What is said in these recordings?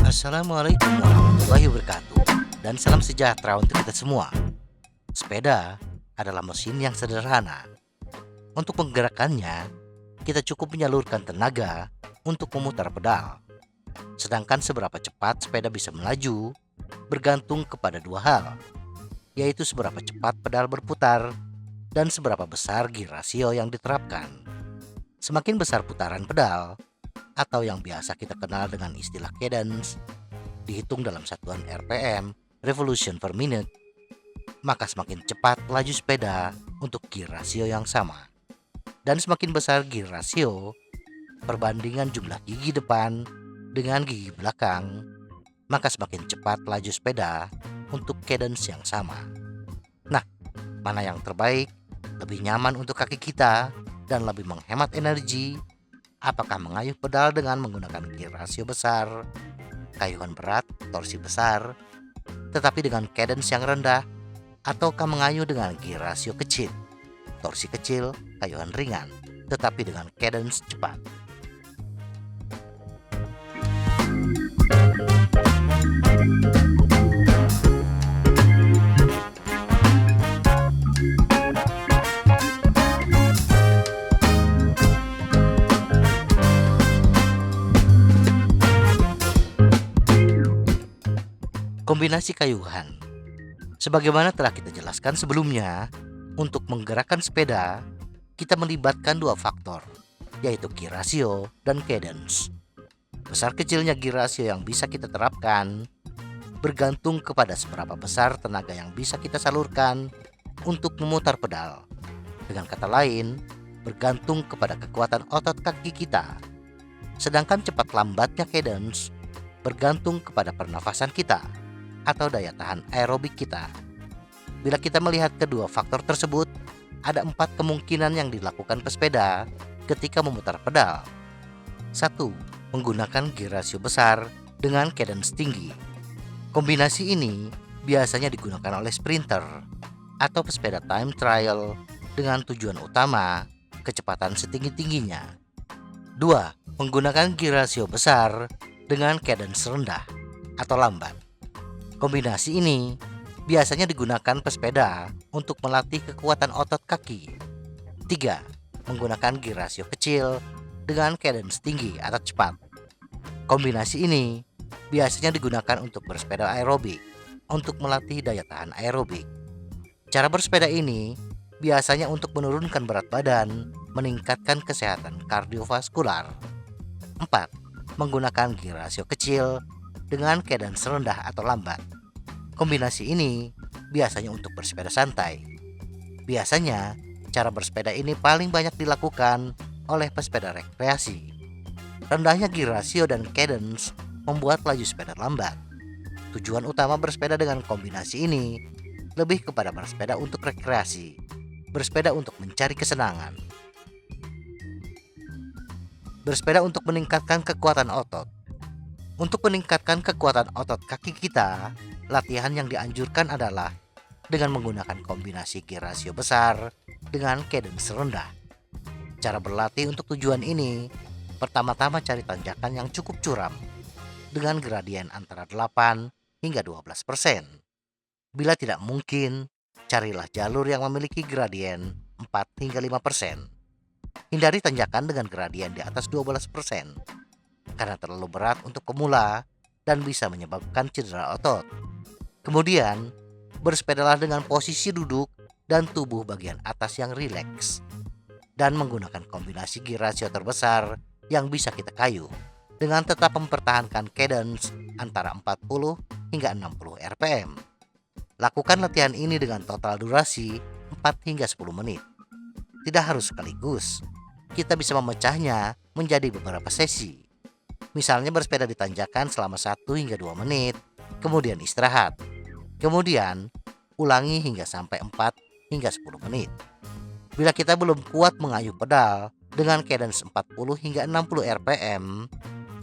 Assalamualaikum warahmatullahi wabarakatuh. Dan salam sejahtera untuk kita semua. Sepeda adalah mesin yang sederhana. Untuk menggerakkannya, kita cukup menyalurkan tenaga untuk memutar pedal. Sedangkan seberapa cepat sepeda bisa melaju bergantung kepada dua hal, yaitu seberapa cepat pedal berputar dan seberapa besar gear rasio yang diterapkan. Semakin besar putaran pedal, atau yang biasa kita kenal dengan istilah cadence, dihitung dalam satuan RPM, revolution per minute, maka semakin cepat laju sepeda untuk gear rasio yang sama. Dan semakin besar gear rasio, perbandingan jumlah gigi depan dengan gigi belakang, maka semakin cepat laju sepeda untuk cadence yang sama. Nah, mana yang terbaik, lebih nyaman untuk kaki kita, dan lebih menghemat energi? Apakah mengayuh pedal dengan menggunakan gear rasio besar, kayuhan berat, torsi besar, tetapi dengan cadence yang rendah, ataukah mengayuh dengan gear rasio kecil, torsi kecil, kayuhan ringan, tetapi dengan cadence cepat? Kombinasi kayuhan. Sebagaimana telah kita jelaskan sebelumnya, untuk menggerakkan sepeda, kita melibatkan dua faktor, yaitu gear rasio dan cadence. Besar kecilnya gear rasio yang bisa kita terapkan bergantung kepada seberapa besar tenaga yang bisa kita salurkan untuk memutar pedal. Dengan kata lain, bergantung kepada kekuatan otot kaki kita. Sedangkan cepat lambatnya cadence bergantung kepada pernafasan kita atau daya tahan aerobik kita. Bila kita melihat kedua faktor tersebut, ada 4 kemungkinan yang dilakukan pesepeda ketika memutar pedal. 1. Menggunakan gear rasio besar dengan cadence tinggi. Kombinasi ini biasanya digunakan oleh sprinter atau pesepeda time trial dengan tujuan utama kecepatan setinggi-tingginya. 2. Menggunakan gear rasio besar dengan cadence rendah atau lambat. Kombinasi ini biasanya digunakan pesepeda untuk melatih kekuatan otot kaki. 3. Menggunakan gear rasio kecil dengan cadence tinggi atau cepat. Kombinasi ini biasanya digunakan untuk bersepeda aerobik, untuk melatih daya tahan aerobik. Cara bersepeda ini biasanya untuk menurunkan berat badan, meningkatkan kesehatan kardiovaskular. 4. Menggunakan gear rasio kecil dengan cadence rendah atau lambat. Kombinasi ini biasanya untuk bersepeda santai. Biasanya, cara bersepeda ini paling banyak dilakukan oleh pesepeda rekreasi. Rendahnya gear rasio dan cadence membuat laju sepeda lambat. Tujuan utama bersepeda dengan kombinasi ini lebih kepada bersepeda untuk rekreasi, bersepeda untuk mencari kesenangan, bersepeda untuk meningkatkan kekuatan otot. Untuk meningkatkan kekuatan otot kaki kita, latihan yang dianjurkan adalah dengan menggunakan kombinasi gear rasio besar dengan cadence rendah. Cara berlatih untuk tujuan ini, pertama-tama cari tanjakan yang cukup curam dengan gradien antara 8 hingga 12%. Bila tidak mungkin, carilah jalur yang memiliki gradien 4 hingga 5%. Hindari tanjakan dengan gradien di atas 12%. Karena terlalu berat untuk pemula dan bisa menyebabkan cedera otot. Kemudian, bersepedalah dengan posisi duduk dan tubuh bagian atas yang rileks, dan menggunakan kombinasi gear rasio terbesar yang bisa kita kayuh dengan tetap mempertahankan cadence antara 40 hingga 60 rpm. Lakukan latihan ini dengan total durasi 4 hingga 10 menit. Tidak harus sekaligus. Kita bisa memecahnya menjadi beberapa sesi. Misalnya bersepeda di tanjakan selama 1 hingga 2 menit, kemudian istirahat. Kemudian ulangi hingga sampai 4 hingga 10 menit. Bila kita belum kuat mengayuh pedal dengan cadence 40 hingga 60 rpm,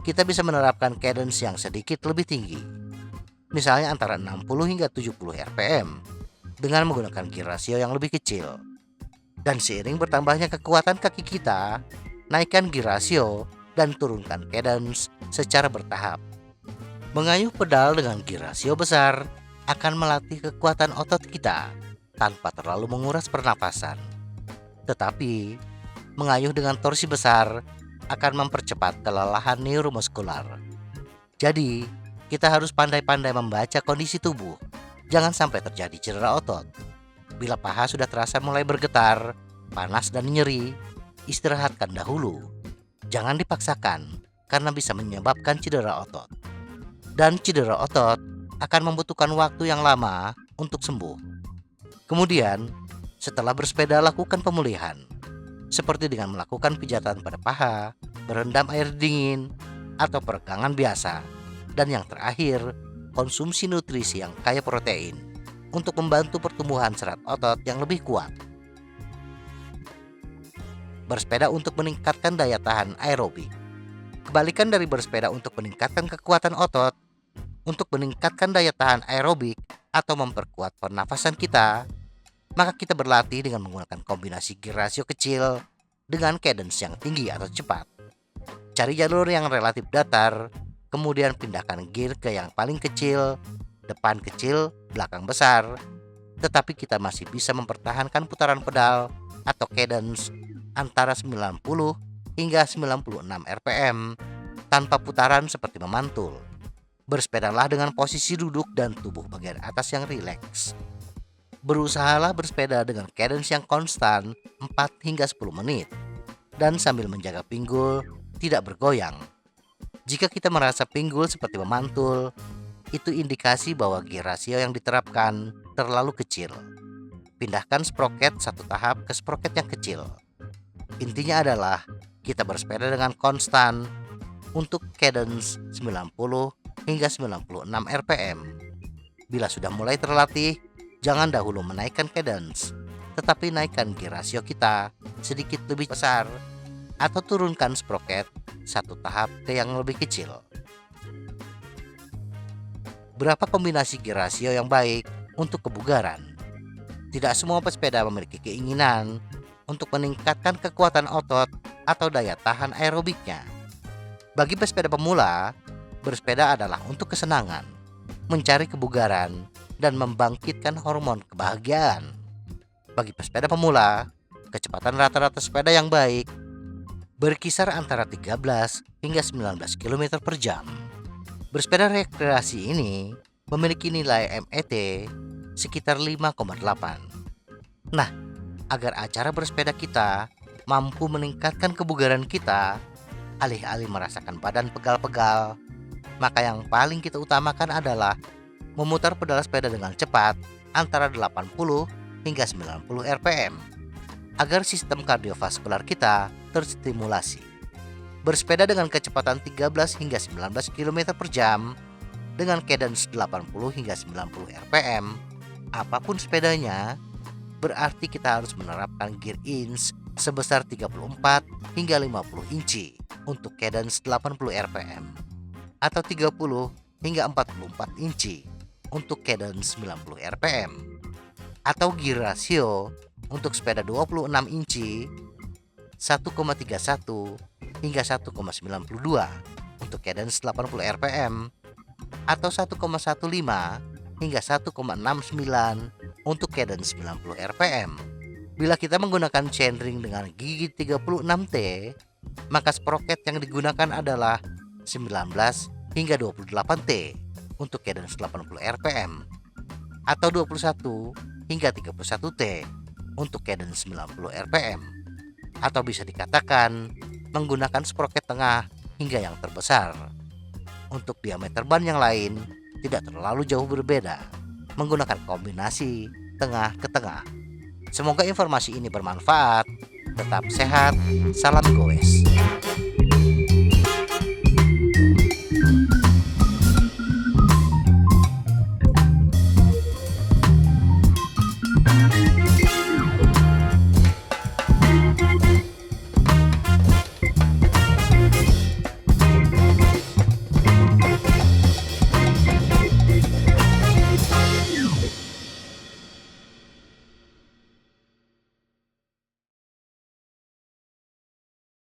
kita bisa menerapkan cadence yang sedikit lebih tinggi. Misalnya antara 60 hingga 70 rpm dengan menggunakan gear rasio yang lebih kecil. Dan seiring bertambahnya kekuatan kaki kita, naikkan gear ratio, dan turunkan cadence secara bertahap. Mengayuh pedal dengan gear ratio besar akan melatih kekuatan otot kita tanpa terlalu menguras pernapasan. Tetapi, mengayuh dengan torsi besar akan mempercepat kelelahan neuromuskular. Jadi, kita harus pandai-pandai membaca kondisi tubuh. Jangan sampai terjadi cedera otot. Bila paha sudah terasa mulai bergetar, panas dan nyeri, istirahatkan dahulu. Jangan dipaksakan karena bisa menyebabkan cedera otot. Dan cedera otot akan membutuhkan waktu yang lama untuk sembuh. Kemudian, setelah bersepeda lakukan pemulihan, seperti dengan melakukan pijatan pada paha, berendam air dingin, atau peregangan biasa. Dan yang terakhir, konsumsi nutrisi yang kaya protein untuk membantu pertumbuhan serat otot yang lebih kuat. Bersepeda untuk meningkatkan daya tahan aerobik. Kebalikan dari bersepeda untuk meningkatkan kekuatan otot, untuk meningkatkan daya tahan aerobik atau memperkuat pernafasan kita, maka kita berlatih dengan menggunakan kombinasi gear ratio kecil dengan cadence yang tinggi atau cepat. Cari jalur yang relatif datar, kemudian pindahkan gear ke yang paling kecil, depan kecil, belakang besar, tetapi kita masih bisa mempertahankan putaran pedal atau cadence antara 90 hingga 96 rpm tanpa putaran seperti memantul. Bersepedalah dengan posisi duduk dan tubuh bagian atas yang rileks. Berusahalah bersepeda dengan cadence yang konstan 4 hingga 10 menit dan sambil menjaga pinggul tidak bergoyang. Jika kita merasa pinggul seperti memantul, itu indikasi bahwa gear ratio yang diterapkan terlalu kecil. Pindahkan sproket satu tahap ke sproket yang kecil. Intinya adalah kita bersepeda dengan konstan untuk cadence 90 hingga 96 rpm. Bila sudah mulai terlatih, jangan dahulu menaikkan cadence, tetapi naikkan gear ratio kita sedikit lebih besar atau turunkan sproket satu tahap ke yang lebih kecil. Berapa kombinasi gear ratio yang baik untuk kebugaran? Tidak semua pesepeda memiliki keinginan untuk meningkatkan kekuatan otot atau daya tahan aerobiknya. Bagi pesepeda pemula, bersepeda adalah untuk kesenangan, mencari kebugaran, dan membangkitkan hormon kebahagiaan. Bagi pesepeda pemula, kecepatan rata-rata sepeda yang baik berkisar antara 13 hingga 19 km per jam. Bersepeda rekreasi ini memiliki nilai MET sekitar 5,8. Nah, agar acara bersepeda kita mampu meningkatkan kebugaran kita, alih-alih merasakan badan pegal-pegal, maka yang paling kita utamakan adalah memutar pedal sepeda dengan cepat antara 80 hingga 90 rpm agar sistem kardiovaskular kita terstimulasi. Bersepeda dengan kecepatan 13 hingga 19 km per jam dengan cadence 80 hingga 90 rpm, apapun sepedanya, berarti kita harus menerapkan gear inch sebesar 34 hingga 50 inci untuk cadence 80 rpm atau 30 hingga 44 inci untuk cadence 90 rpm atau gear ratio untuk sepeda 26 inci 1,31 hingga 1,92 untuk cadence 80 rpm atau 1,15 hingga 1,69 untuk cadence 90 rpm. Bila kita menggunakan chainring dengan gigi 36T, maka sproket yang digunakan adalah 19 hingga 28T untuk cadence 80 rpm atau 21 hingga 31T untuk cadence 90 rpm, atau bisa dikatakan menggunakan sproket tengah hingga yang terbesar. Untuk diameter ban yang lain tidak terlalu jauh berbeda, menggunakan kombinasi tengah ke tengah. Semoga informasi ini bermanfaat. Tetap sehat, salam goes.